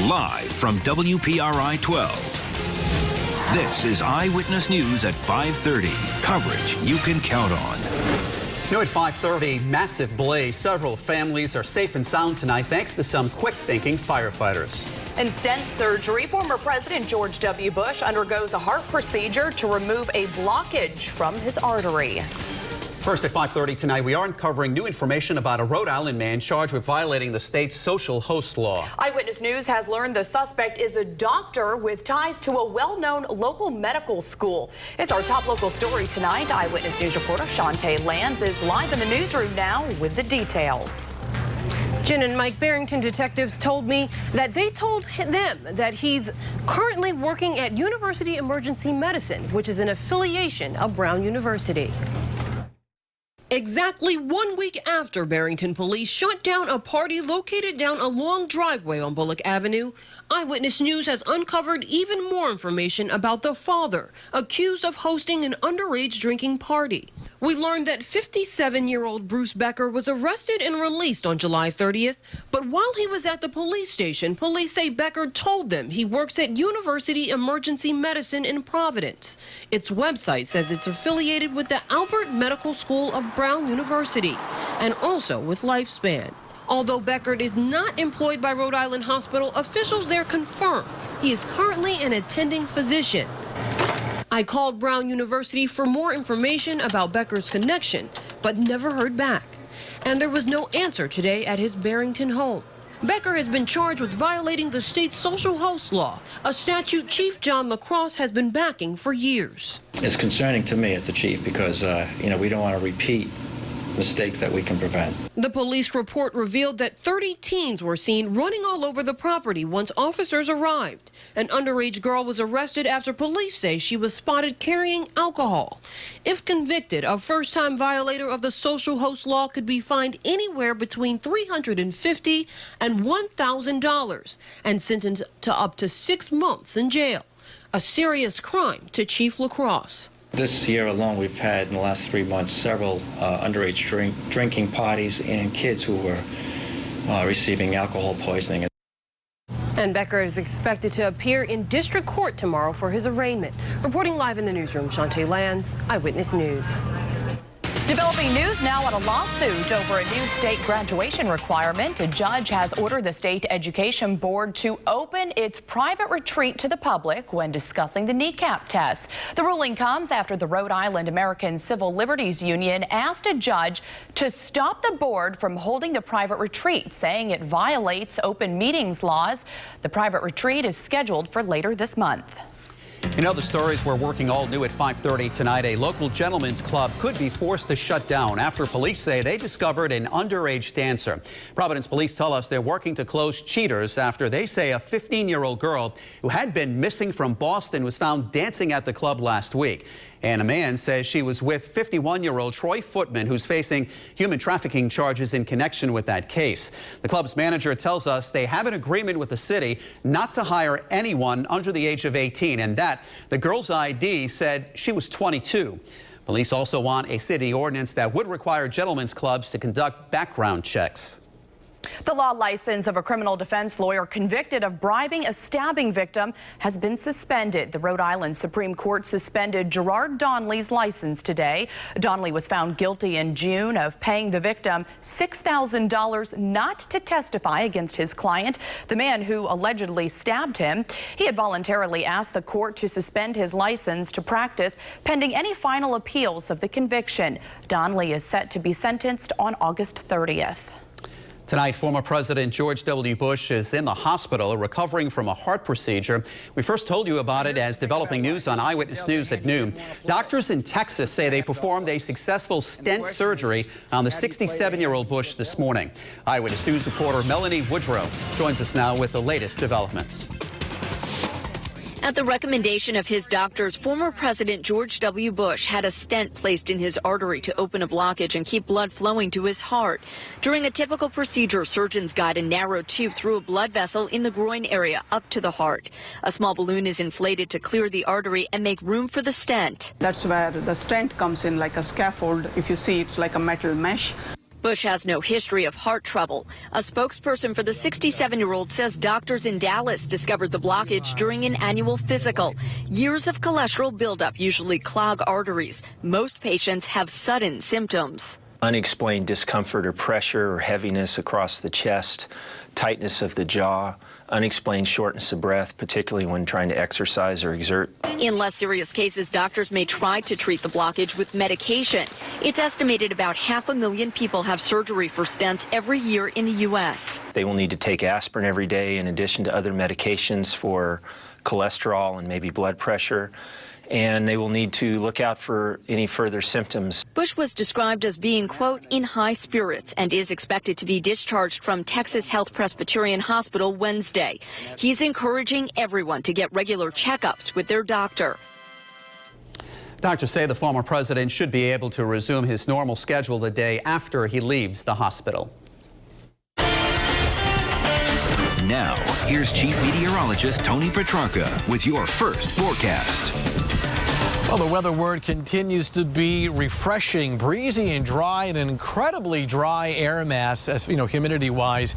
live from WPRI 12. This is Eyewitness News at 5:30. Coverage you can count on. New at 5:30, massive blaze. Several families are safe and sound tonight thanks to some quick-thinking firefighters. In stent surgery, former President George W. Bush undergoes a heart procedure to remove a blockage from his artery. First at 5:30 tonight, we are uncovering new information about a Rhode Island man charged with violating the state's social host law. Eyewitness News has learned the suspect is a doctor with ties to a well-known local medical school. It's our top local story tonight. Eyewitness News reporter Shantae Lands is live in the newsroom now with the details. Jen and Mike, Barrington detectives told me that they told them that he's currently working at University Emergency Medicine, which is an affiliation of Brown University. Exactly 1 week after Barrington police shut down a party located down a long driveway on Bullock Avenue, Eyewitness News has uncovered even more information about the father, accused of hosting an underage drinking party. We learned that 57-year-old Bruce Becker was arrested and released on July 30th, but while he was at the police station, police say Becker told them he works at University Emergency Medicine in Providence. Its website says it's affiliated with the Albert Medical School of Brown University and also with Lifespan. Although Beckert is not employed by Rhode Island Hospital, officials there confirm he is currently an attending physician. I called Brown University for more information about Becker's connection, but never heard back. And there was no answer today at his Barrington home. Becker has been charged with violating the state's social host law, a statute Chief John LaCrosse has been backing for years. It's concerning to me as the chief because, we don't want to repeat mistakes that we can prevent. The police report revealed that 30 teens were seen running all over the property once officers arrived. An underage girl was arrested after police say she was spotted carrying alcohol. If convicted, a first-time violator of the social host law could be fined anywhere between $350 and $1,000 and sentenced to up to 6 months in jail. A serious crime to Chief LaCrosse. This year alone, we've had in the last 3 months several underage drinking parties and kids who were receiving alcohol poisoning. And Becker is expected to appear in district court tomorrow for his arraignment. Reporting live in the newsroom, Shantae Lands, Eyewitness News. Developing news now on a lawsuit over a new state graduation requirement. A judge has ordered the state education board to open its private retreat to the public when discussing the kneecap test. The ruling comes after the Rhode Island American Civil Liberties Union asked a judge to stop the board from holding the private retreat, saying it violates open meetings laws. The private retreat is scheduled for later this month. In other stories, we're working all new at 5:30 tonight. A local gentlemen's club could be forced to shut down after police say they discovered an underage dancer. Providence police tell us they're working to close cheaters after they say a 15-year-old girl who had been missing from Boston was found dancing at the club last week. And a man says she was with 51-year-old Troy Footman, who's facing human trafficking charges in connection with that case. The club's manager tells us they have an agreement with the city not to hire anyone under the age of 18, and that the girl's ID said she was 22. Police also want a city ordinance that would require gentlemen's clubs to conduct background checks. The law license of a criminal defense lawyer convicted of bribing a stabbing victim has been suspended. The Rhode Island Supreme Court suspended Gerard Donnelly's license today. Donnelly was found guilty in June of paying the victim $6,000 not to testify against his client, the man who allegedly stabbed him. He had voluntarily asked the court to suspend his license to practice pending any final appeals of the conviction. Donnelly is set to be sentenced on August 30th. Tonight, former President George W. Bush is in the hospital recovering from a heart procedure. We first told you about it as developing news on Eyewitness News at noon. Doctors in Texas say they performed a successful stent surgery on the 67-year-old Bush this morning. Eyewitness News reporter Melanie Woodrow joins us now with the latest developments. At the recommendation of his doctors, former President George W. Bush had a stent placed in his artery to open a blockage and keep blood flowing to his heart. During a typical procedure, surgeons guide a narrow tube through a blood vessel in the groin area up to the heart. A small balloon is inflated to clear the artery and make room for the stent. That's where the stent comes in like a scaffold. If you see, it's like a metal mesh. Bush has no history of heart trouble. A spokesperson for the 67-year-old says doctors in Dallas discovered the blockage during an annual physical. Years of cholesterol buildup usually clog arteries. Most patients have sudden symptoms. Unexplained discomfort or pressure or heaviness across the chest, tightness of the jaw, unexplained shortness of breath, particularly when trying to exercise or exert. In less serious cases, doctors may try to treat the blockage with medication. It's estimated about 500,000 people have surgery for stents every year in the U.S. They will need to take aspirin every day in addition to other medications for cholesterol and maybe blood pressure. And they will need to look out for any further symptoms. Bush was described as being, quote, in high spirits and is expected to be discharged from Texas Health Presbyterian Hospital Wednesday. He's encouraging everyone to get regular checkups with their doctor. Doctors say the former president should be able to resume his normal schedule the day after he leaves the hospital. Now, here's Chief Meteorologist Tony Petrarca with your first forecast. Well, the weather word continues to be refreshing, breezy and dry, and an incredibly dry air mass, as you know, humidity-wise,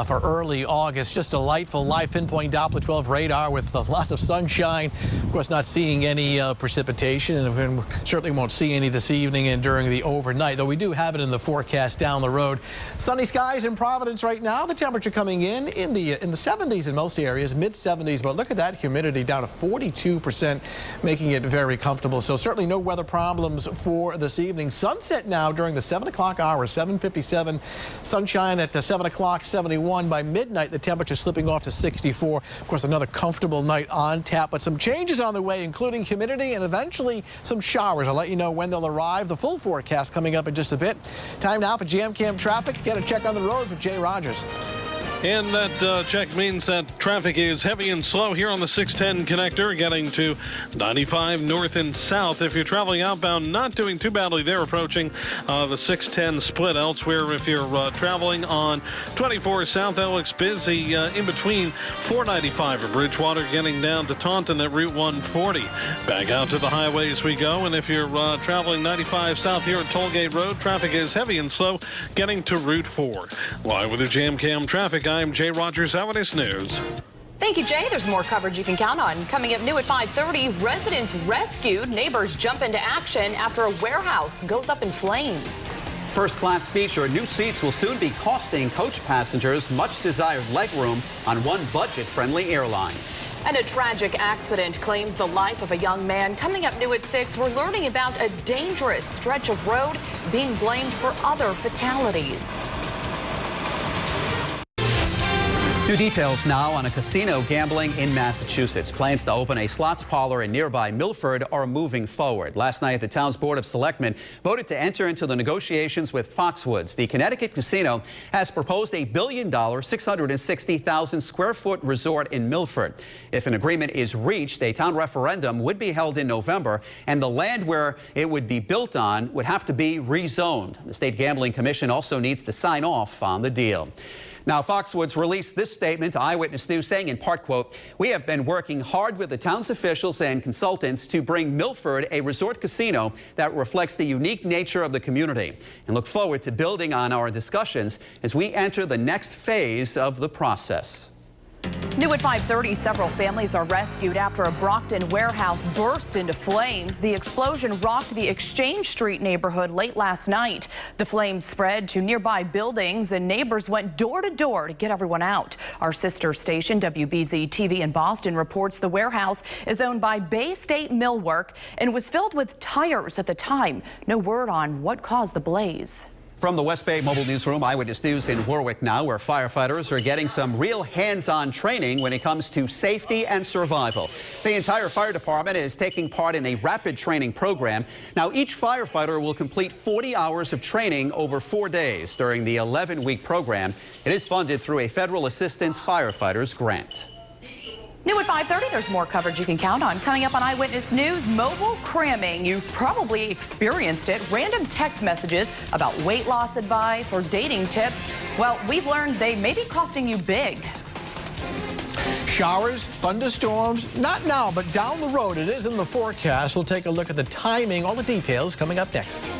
for early August. Just delightful live pinpoint Doppler 12 radar with lots of sunshine. Of course, not seeing any precipitation, and certainly won't see any this evening and during the overnight, though we do have it in the forecast down the road. Sunny skies in Providence right now. The temperature coming in the 70s in most areas, mid-70s, but look at that humidity down to 42%, making it very comfortable. So certainly no weather problems for this evening. Sunset now during the 7 o'clock hour, 7:57. Sunshine at 7 o'clock, 71. By midnight, the temperature slipping off to 64. Of course, another comfortable night on tap, but some changes on the way, including humidity and eventually some showers. I'll let you know when they'll arrive. The full forecast coming up in just a bit. Time now for Jam Cam traffic. Get a check on the roads with Jay Rogers. And that check means that traffic is heavy and slow here on the 610 connector, getting to 95 north and south. If you're traveling outbound, not doing too badly there, approaching the 610 split. Elsewhere, if you're traveling on 24 south, that looks busy in between 495 and Bridgewater, getting down to Taunton at Route 140. Back out to the highways we go, and if you're traveling 95 south here at Tollgate Road, traffic is heavy and slow, getting to Route 4. Live with your Jam Cam traffic, I'm Jay Rogers, Eyewitness News. Thank you, Jay. There's more coverage you can count on. Coming up new at 5:30, residents rescued. Neighbors jump into action after a warehouse goes up in flames. First class feature, new seats will soon be costing coach passengers much desired legroom on one budget-friendly airline. And a tragic accident claims the life of a young man. Coming up new at 6, we're learning about a dangerous stretch of road being blamed for other fatalities. New details now on a casino gambling in Massachusetts. Plans to open a slots parlor in nearby Milford are moving forward. Last night, the town's Board of Selectmen voted to enter into the negotiations with Foxwoods. The Connecticut casino has proposed a $1 billion, 660,000 square foot resort in Milford. If an agreement is reached, a town referendum would be held in November, and the land where it would be built on would have to be rezoned. The State Gambling Commission also needs to sign off on the deal. Now, Foxwoods released this statement to Eyewitness News saying in part, quote, "We have been working hard with the town's officials and consultants to bring Milford a resort casino that reflects the unique nature of the community and look forward to building on our discussions as we enter the next phase of the process." New at 5:30, several families are rescued after a Brockton warehouse burst into flames. The explosion rocked the Exchange Street neighborhood late last night. The flames spread to nearby buildings, and neighbors went door to door to get everyone out. Our sister station, WBZ-TV in Boston, reports the warehouse is owned by Bay State Millwork and was filled with tires at the time. No word on what caused the blaze. From the West Bay Mobile Newsroom, Eyewitness News in Warwick now, where firefighters are getting some real hands-on training when it comes to safety and survival. The entire fire department is taking part in a rapid training program. Now, each firefighter will complete 40 hours of training over 4 days during the 11-week program. It is funded through a Federal Assistance Firefighters grant. New at 5:30, there's more coverage you can count on. Coming up on Eyewitness News, mobile cramming. You've probably experienced it. Random text messages about weight loss advice or dating tips. Well, we've learned they may be costing you big. Showers, thunderstorms, not now, but down the road. It is in the forecast. We'll take a look at the timing, all the details coming up next.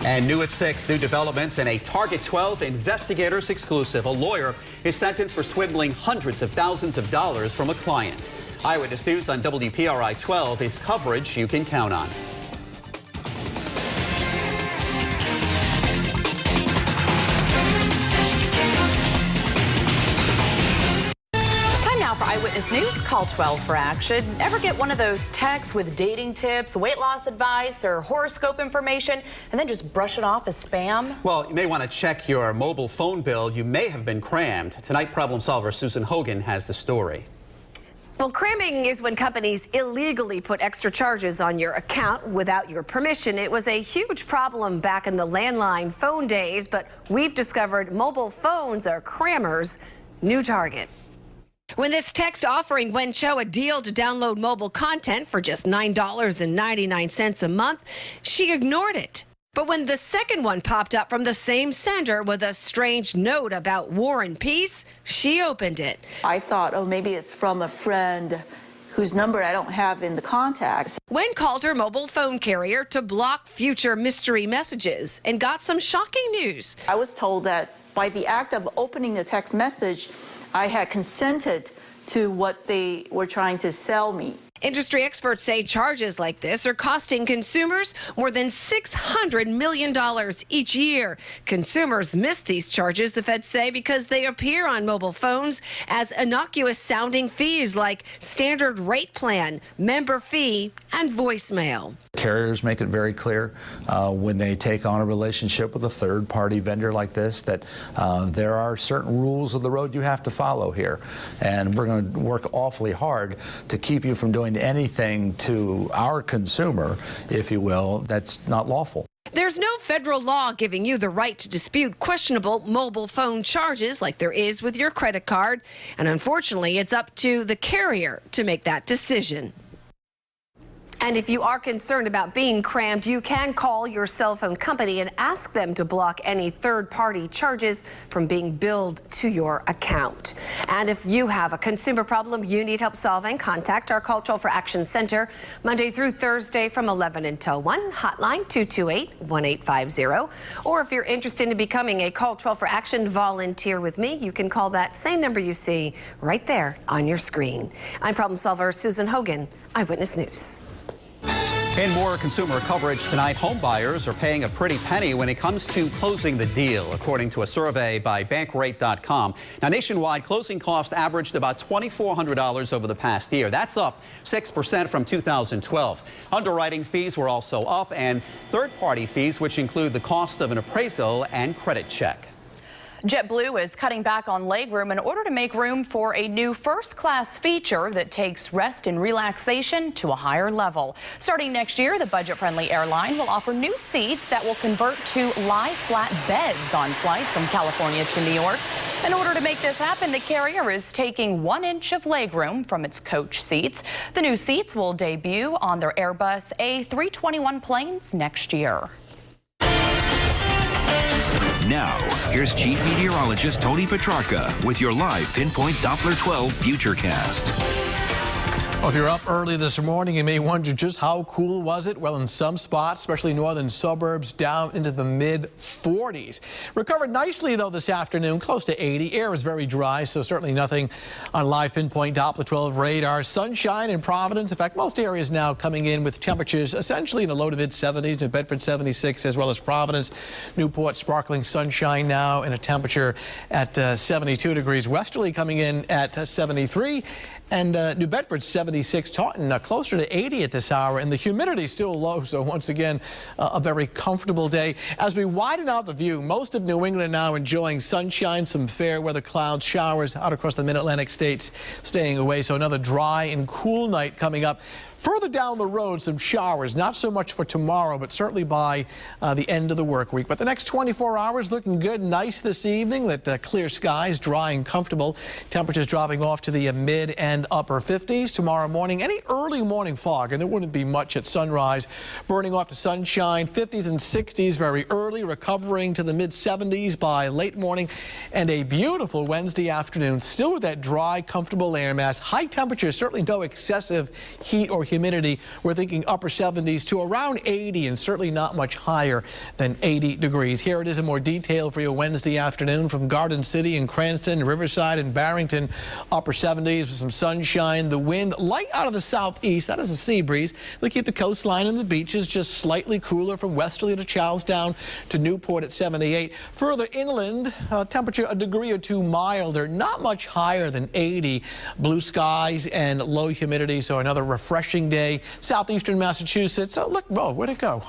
And new at 6, new developments in a Target 12 investigators exclusive. A lawyer is sentenced for swindling hundreds of thousands of dollars from a client. Eyewitness News on WPRI 12 is coverage you can count on. Now for Eyewitness News, call 12 for action. Ever get one of those texts with dating tips, weight loss advice, or horoscope information, and then just brush it off as spam? Well, you may want to check your mobile phone bill. You may have been crammed. Tonight, problem solver Susan Hogan has the story. Well, cramming is when companies illegally put extra charges on your account without your permission. It was a huge problem back in the landline phone days, but we've discovered mobile phones are crammers' new target. When this text offering went show a deal to download mobile content for just $9.99 a month, she ignored it. But when the second one popped up from the same sender with a strange note about war and peace, she opened it. I thought, oh, maybe it's from a friend whose number I don't have in the contacts. Wen called her mobile phone carrier to block future mystery messages and got some shocking news. I was told that by the act of opening the text message, I had consented to what they were trying to sell me. Industry experts say charges like this are costing consumers more than $600 million each year. Consumers miss these charges, the feds say, because they appear on mobile phones as innocuous sounding fees like standard rate plan, member fee, and voicemail. Carriers make it very clear when they take on a relationship with a third-party vendor like this that there are certain rules of the road you have to follow here. And we're going to work awfully hard to keep you from doing anything to our consumer, if you will, that's not lawful. There's no federal law giving you the right to dispute questionable mobile phone charges like there is with your credit card. And unfortunately, it's up to the carrier to make that decision. And if you are concerned about being crammed, you can call your cell phone company and ask them to block any third-party charges from being billed to your account. And if you have a consumer problem you need help solving, contact our Call 12 for Action Center Monday through Thursday from 11 until 1, hotline 228-1850. Or if you're interested in becoming a Call 12 for Action volunteer with me, you can call that same number you see right there on your screen. I'm problem solver Susan Hogan, Eyewitness News. In more consumer coverage tonight, home buyers are paying a pretty penny when it comes to closing the deal, according to a survey by Bankrate.com. Now, nationwide, closing costs averaged about $2,400 over the past year. That's up 6% from 2012. Underwriting fees were also up, and third-party fees, which include the cost of an appraisal and credit check. JetBlue is cutting back on legroom in order to make room for a new first-class feature that takes rest and relaxation to a higher level. Starting next year, the budget-friendly airline will offer new seats that will convert to lie flat beds on flights from California to New York. In order to make this happen, the carrier is taking 1 inch of legroom from its coach seats. The new seats will debut on their Airbus A321 planes next year. Now, here's Chief Meteorologist Tony Petrarca with your live Pinpoint Doppler 12 Futurecast. Well, if you're up early this morning, you may wonder just how cool was it? Well, in some spots, especially northern suburbs, down into the mid-40s. Recovered nicely, though, this afternoon, close to 80. Air is very dry, so certainly nothing on live Pinpoint Doppler 12 radar. Sunshine in Providence. In fact, most areas now coming in with temperatures essentially in the low to mid-70s. In Bedford, 76, as well as Providence. Newport, sparkling sunshine now in a temperature at 72 degrees. Westerly coming in at 73. And New Bedford, 76. Taunton, closer to 80 at this hour. And the humidity still low, so once again, a very comfortable day. As we widen out the view, most of New England now enjoying sunshine, some fair weather clouds, showers out across the mid-Atlantic states staying away. So another dry and cool night coming up. Further down the road, some showers, not so much for tomorrow, but certainly by the end of the work week. But the next 24 hours looking good, nice this evening. That clear skies, dry and comfortable. Temperatures dropping off to the mid and upper 50s. Tomorrow tomorrow morning. Any early morning fog, and there wouldn't be much at sunrise. Burning off to sunshine, 50s and 60s very early, recovering to the mid-70s by late morning, and a beautiful Wednesday afternoon. Still with that dry, comfortable air mass. High temperatures, certainly no excessive heat or humidity. We're thinking upper 70s to around 80, and certainly not much higher than 80 degrees. Here it is in more detail for you Wednesday afternoon from Garden City and Cranston, Riverside and Barrington. Upper 70s with some sunshine. The wind light out of the southeast. That is a sea breeze. They keep the coastline and the beaches just slightly cooler from Westerly to Charlestown to Newport at 78. Further inland, temperature a degree or two milder, not much higher than 80. Blue skies and low humidity, so another refreshing day. Southeastern Massachusetts, look, whoa, where'd it go?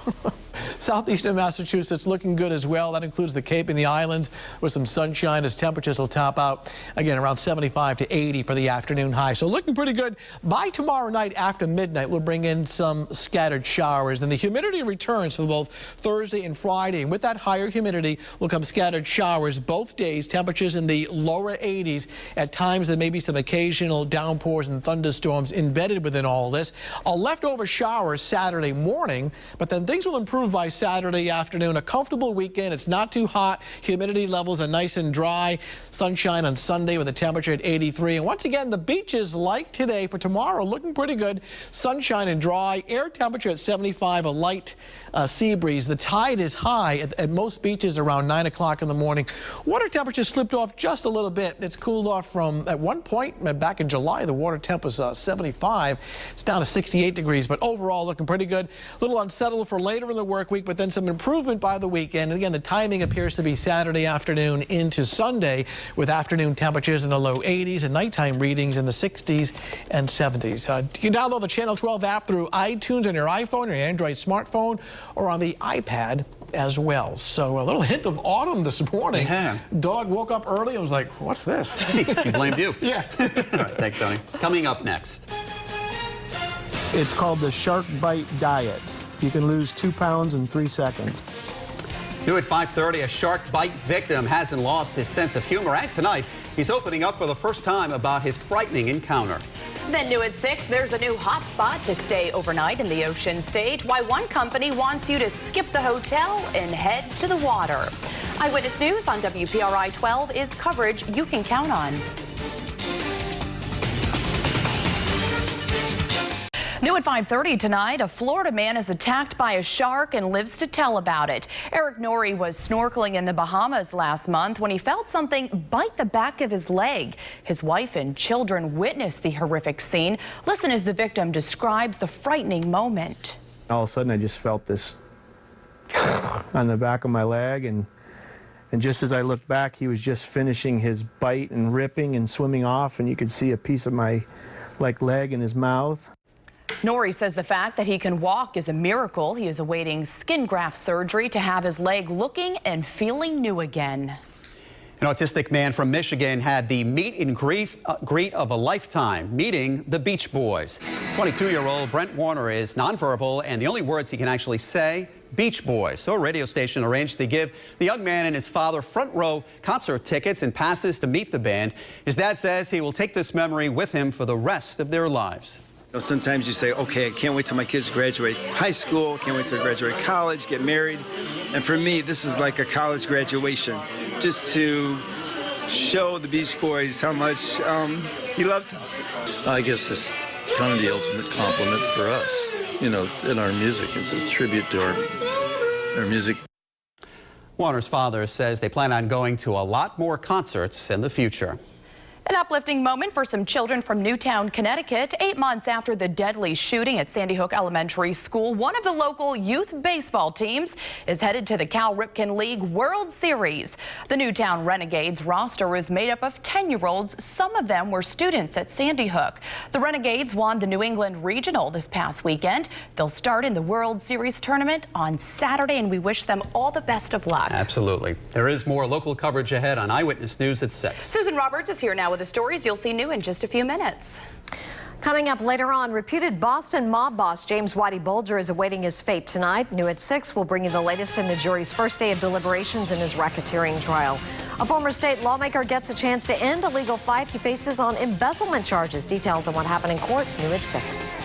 Southeastern Massachusetts looking good as well. That includes the Cape and the islands with some sunshine as temperatures will top out again around 75 to 80 for the afternoon high. So looking pretty good. By tomorrow night after midnight, we'll bring in some scattered showers. And the humidity returns for both Thursday and Friday. And with that higher humidity will come scattered showers both days. Temperatures in the lower 80s. At times there may be some occasional downpours and thunderstorms embedded within all this. A leftover shower Saturday morning, but then things will improve by Saturday afternoon. A comfortable weekend. It's not too hot. Humidity levels are nice and dry. Sunshine on Sunday with a temperature at 83. And once again, the beaches like today for tomorrow looking pretty good. Sunshine and dry. Air temperature at 75. A light sea breeze. The tide is high at most beaches around 9 o'clock in the morning. Water temperature slipped off just a little bit. It's cooled off from at one point back in July. The water temp was 75. It's down to 68 degrees, but overall looking pretty good. A little unsettled for later in the work week, but then some improvement by the weekend. And again, the timing appears to be Saturday afternoon into Sunday with afternoon temperatures in the low 80s and nighttime readings in the 60s and 70s. You can download the Channel 12 app through iTunes on your iPhone or your Android smartphone or on the iPad as well. So a little hint of autumn this morning. Yeah. Dog woke up early and was like, what's this? He blamed you. Yeah. All right, thanks, Tony. Coming up next. It's called the Shark Bite Diet. You can lose 2 pounds in 3 seconds. New at 5:30, a shark bite victim hasn't lost his sense of humor. And tonight, he's opening up for the first time about his frightening encounter. Then new at 6, there's a new hot spot to stay overnight in the Ocean State. Why one company wants you to skip the hotel and head to the water. Eyewitness News on WPRI 12 is coverage you can count on. New at 5:30 tonight, a Florida man is attacked by a shark and lives to tell about it. Eric Norrie was snorkeling in the Bahamas last month when he felt something bite the back of his leg. His wife and children witnessed the horrific scene. Listen as the victim describes the frightening moment. All of a sudden, I just felt this on the back of my leg, and just as I looked back, he was just finishing his bite and ripping and swimming off, and you could see a piece of my leg in his mouth. Norrie says the fact that he can walk is a miracle. He is awaiting skin graft surgery to have his leg looking and feeling new again. An autistic man from Michigan had the meet and greet of a lifetime, meeting the Beach Boys. 22-year-old Brent Warner is nonverbal, and the only words he can actually say, Beach Boys. So a radio station arranged to give the young man and his father front row concert tickets and passes to meet the band. His dad says he will take this memory with him for the rest of their lives. Sometimes you say, okay, I can't wait till my kids graduate high school, can't wait till graduate college, get married. And for me, this is like a college graduation, just to show the Beach Boys how much he loves them. I guess it's kind of the ultimate compliment for us, you know, in our music. It's a tribute to our music. Warner's father says they plan on going to a lot more concerts in the future. An uplifting moment for some children from Newtown, Connecticut. 8 months after the deadly shooting at Sandy Hook Elementary School, one of the local youth baseball teams is headed to the Cal Ripken League World Series. The Newtown Renegades roster is made up of 10-year-olds. Some of them were students at Sandy Hook. The Renegades won the New England Regional this past weekend. They'll start in the World Series tournament on Saturday, and we wish them all the best of luck. Absolutely. There is more local coverage ahead on Eyewitness News at 6. Susan Roberts is here now with the stories you'll see new in just a few minutes. Coming up later on, reputed Boston mob boss James Whitey Bulger is awaiting his fate tonight. New at 6, we'll bring you the latest in the jury's first day of deliberations in his racketeering trial. A former state lawmaker gets a chance to end a legal fight he faces on embezzlement charges. Details on what happened in court, new at 6.